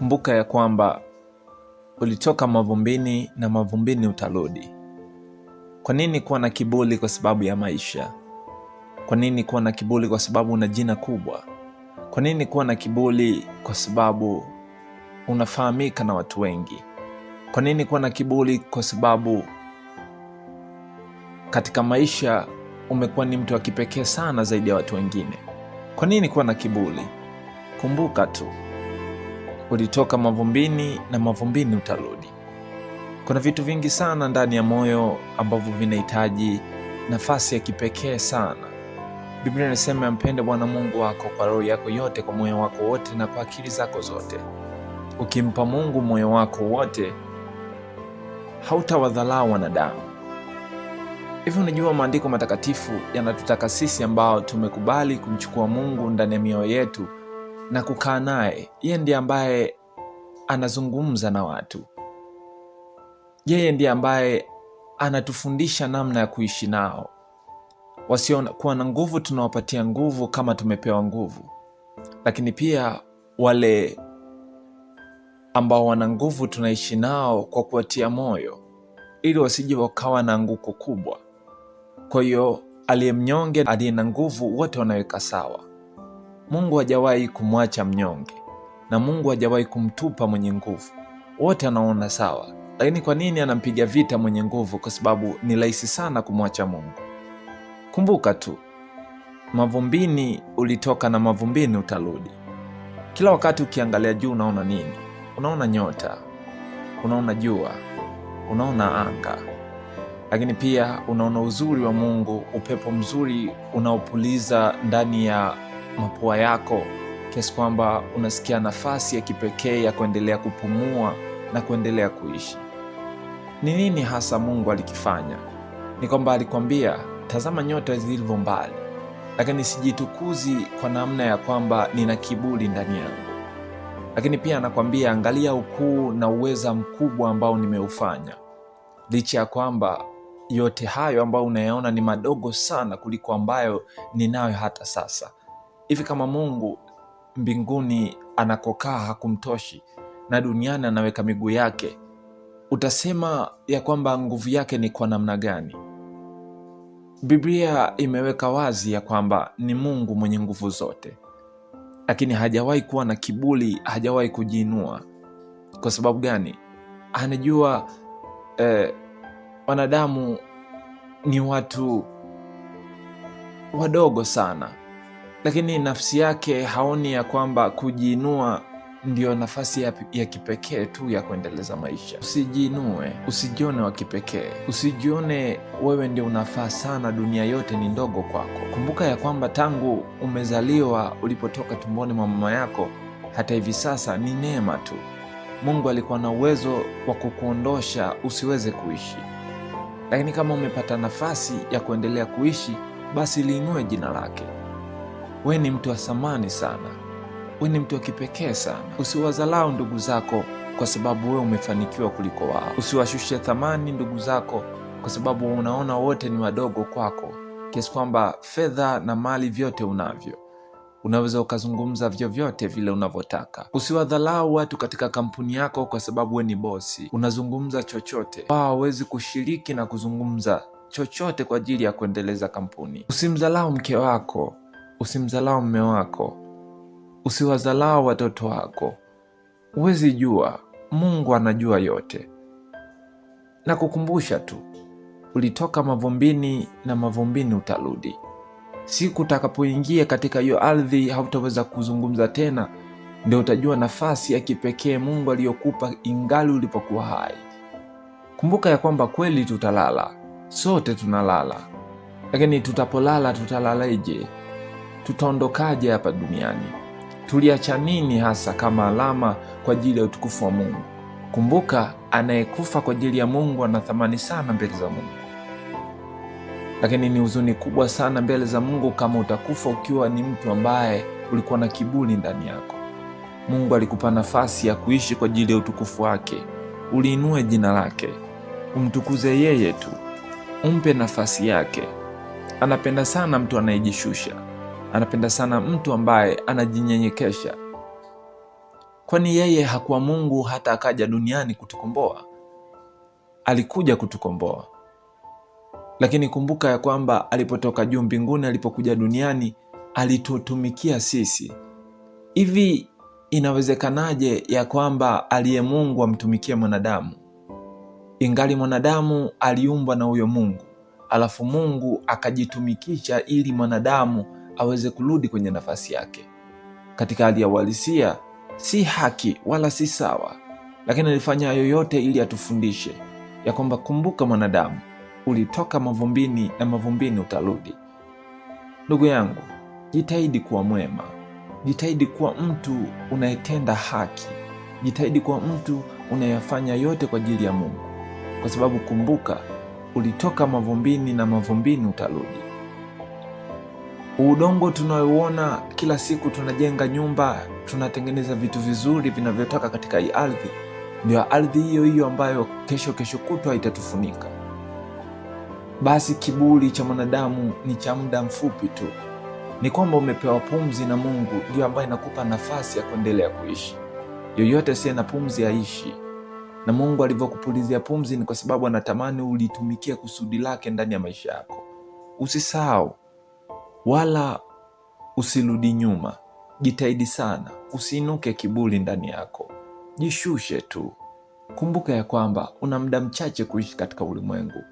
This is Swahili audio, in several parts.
Kumbuka ya kwamba ulitoka mavumbini na mavumbini utarudi. Kwa nini kuwa na kiburi kwa sababu ya maisha? Kwa nini kuwa na kiburi kwa sababu una jina kubwa? Kwa nini kuwa na kiburi kwa sababu unafahamika na watu wengi? Kwa nini kuwa na kiburi kwa sababu katika maisha umekuwa ni mtu wa kipekee sana zaidi ya watu wengine? Kwa nini kuwa na kiburi? Kumbuka tu, ulitoka mavumbini na mavumbini utarudi. Kuna vitu vingi sana ndani ya moyo ambavyo vinahitaji nafasi ya kipekee sana. Biblia inasema mpende Bwana Mungu wako kwa roho yako yote, kwa moyo wako wote na kwa akili zako zote. Ukimpa Mungu moyo wako wote, hautawadharau wanadamu. Hivyo unajua, maandiko matakatifu yanatutaka sisi ambao tumekubali kumchukua Mungu ndani ya mioyo yetu na kukaa naye. Yeye ndiye ambaye anazungumza na watu. Yeye ndiye ambaye anatufundisha namna ya kuishi nao. Wasiokuwa na nguvu tunawapatia nguvu kama tumepewa nguvu, lakini pia wale ambao wana nguvu tunaishi nao kwa kuwatia moyo, ili wasije wakawa na anguko kubwa. Kwa hiyo aliye mnyonge, aliye na nguvu, wote wanaweka sawa. Mungu hajawahi kumwacha mnyonge na Mungu hajawahi kumtupa mwenye nguvu, wote anaona sawa. Lakini kwa nini anampiga vita mwenye nguvu? Kwa sababu ni rahisi sana kumwacha Mungu. Kumbuka tu, mavumbini ulitoka na mavumbini utarudi. Kila wakati ukiangalia juu unaona nini? Unaona nyota, unaona jua, unaona anga, lakini pia unaona uzuri wa Mungu, upepo mzuri unaopuliza ndani ya mapua yako, kiasi kwamba unasikia nafasi ya kipekee ya kuendelea kupumua na kuendelea kuishi. Ni nini hasa Mungu alikifanya? Ni kwamba alikwambia, tazama nyota zilivyo mbali, lakini sijitukuzi kwa namna ya kwamba nina kiburi ndani yangu. Lakini pia anakwambia, angalia ukuu na uweza mkubwa ambao nimeufanya, licha ya kwamba yote hayo ambayo unayaona ni madogo sana kuliko ambayo ninayo hata sasa. Hivi kama Mungu mbinguni anakokaa hakumtoshi na duniani anaweka miguu yake, utasema ya kwamba nguvu yake ni kwa namna gani? Biblia imeweka wazi ya kwamba ni Mungu mwenye nguvu zote, lakini hajawahi kuwa na kiburi, hajawahi kujiinua. Kwa sababu gani? Anajua wanadamu ni watu wadogo sana, lakini nafsi yake haoni ya kwamba kujiinua ndio nafasi ya kipekee tu ya kuendeleza maisha. Usijiinue, usijione wa kipekee, usijione wewe ndio unafaa sana, dunia yote ni ndogo kwako. Kumbuka ya kwamba tangu umezaliwa, ulipotoka tumboni mwa mama yako, hata hivi sasa ni neema tu. Mungu alikuwa na uwezo wa kukuondosha usiweze kuishi, lakini kama umepata nafasi ya kuendelea kuishi, basi liinue jina lake. Wewe ni mtu wa thamani sana, wewe ni mtu wa kipekee sana. Usiwadharau ndugu zako kwa sababu wewe umefanikiwa kuliko wao. Usiwashushe thamani ndugu zako kwa sababu unaona wote ni wadogo kwako, kiasi kwamba fedha na mali vyote unavyo, unaweza ukazungumza vyovyote vile unavyotaka. Usiwadharau watu katika kampuni yako kwa sababu wewe ni bosi, unazungumza chochote, wao hawezi kushiriki na kuzungumza chochote kwa ajili ya kuendeleza kampuni. Usimdharau mke wako, usimdharau mume wako, usiwadharau watoto wako. Huwezi jua, Mungu anajua yote. Na kukumbusha tu, ulitoka mavumbini na mavumbini utarudi. Siku utakapoingia katika hiyo ardhi, hautaweza kuzungumza tena, ndio utajua nafasi ya kipekee Mungu aliyokupa ingali ulipokuwa hai. Kumbuka ya kwamba kweli tutalala, sote tunalala, lakini tutapolala tutalalaje? Tutaondokaje hapa duniani? Tuliacha nini hasa kama alama kwa ajili ya utukufu wa Mungu? Kumbuka, anayekufa kwa ajili ya Mungu ana thamani sana mbele za Mungu. Lakini ni huzuni kubwa sana mbele za Mungu kama utakufa ukiwa ni mtu ambaye ulikuwa na kiburi ndani yako. Mungu alikupa nafasi ya kuishi kwa ajili ya utukufu wake. Uliinue jina lake, umtukuze yeye tu, umpe nafasi yake. Anapenda sana mtu anayejishusha, anapenda sana mtu ambaye anajinyenyekesha. Kwani yeye hakuwa Mungu hata akaja duniani kutukomboa? Alikuja kutukomboa, lakini kumbuka ya kwamba alipotoka juu mbinguni, alipokuja duniani, alitutumikia sisi. Hivi inawezekanaje ya kwamba aliye Mungu amtumikie mwanadamu, ingali mwanadamu aliumbwa na huyo Mungu, alafu Mungu akajitumikisha ili mwanadamu aweze kurudi kwenye nafasi yake? Katika hali ya uhalisia si haki wala si sawa, lakini alifanya yoyote ili atufundishe ya kwamba kumbuka mwanadamu, ulitoka mavumbini na mavumbini utarudi. Ndugu yangu, jitahidi kuwa mwema, jitahidi kuwa mtu unayetenda haki, jitahidi kuwa mtu unayefanya yote kwa ajili ya Mungu, kwa sababu kumbuka, ulitoka mavumbini na mavumbini utarudi. Udongo tunayoona kila siku, tunajenga nyumba, tunatengeneza vitu vizuri vinavyotoka katika hii ardhi, ndio ardhi hiyo hiyo ambayo kesho kutwa itatufunika. Basi kiburi cha mwanadamu ni cha muda mfupi tu. Ni kwamba umepewa pumzi na Mungu, ndio ambayo inakupa nafasi ya kuendelea kuishi. Yoyote asiye na pumzi haishi, na Mungu alivyokupulizia pumzi ni kwa sababu anatamani ulitumikie kusudi lake ndani ya maisha yako. Usisahau wala usirudi nyuma. Jitahidi sana, usiinuke kiburi ndani yako, jishushe tu. Kumbuka ya kwamba una muda mchache kuishi katika ulimwengu.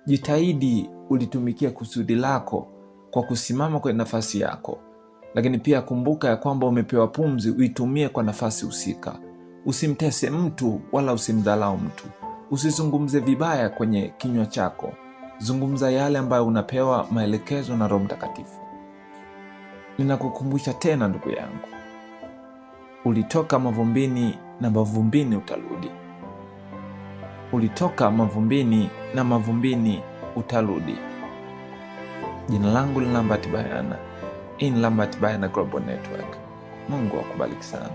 Jitahidi ulitumikia kusudi lako kwa kusimama kwenye nafasi yako, lakini pia kumbuka ya kwamba umepewa pumzi, uitumie kwa nafasi husika. Usimtese mtu wala usimdhalau mtu. Usizungumze vibaya kwenye kinywa chako. Zungumza yale ambayo unapewa maelekezo na Roho Mtakatifu. Ninakukumbusha tena ndugu yangu, ulitoka mavumbini na mavumbini utarudi. Ulitoka mavumbini na mavumbini utarudi. Jina langu ni Lambert Bayana. In Lambert Bayana Global Network. Mungu akubariki sana.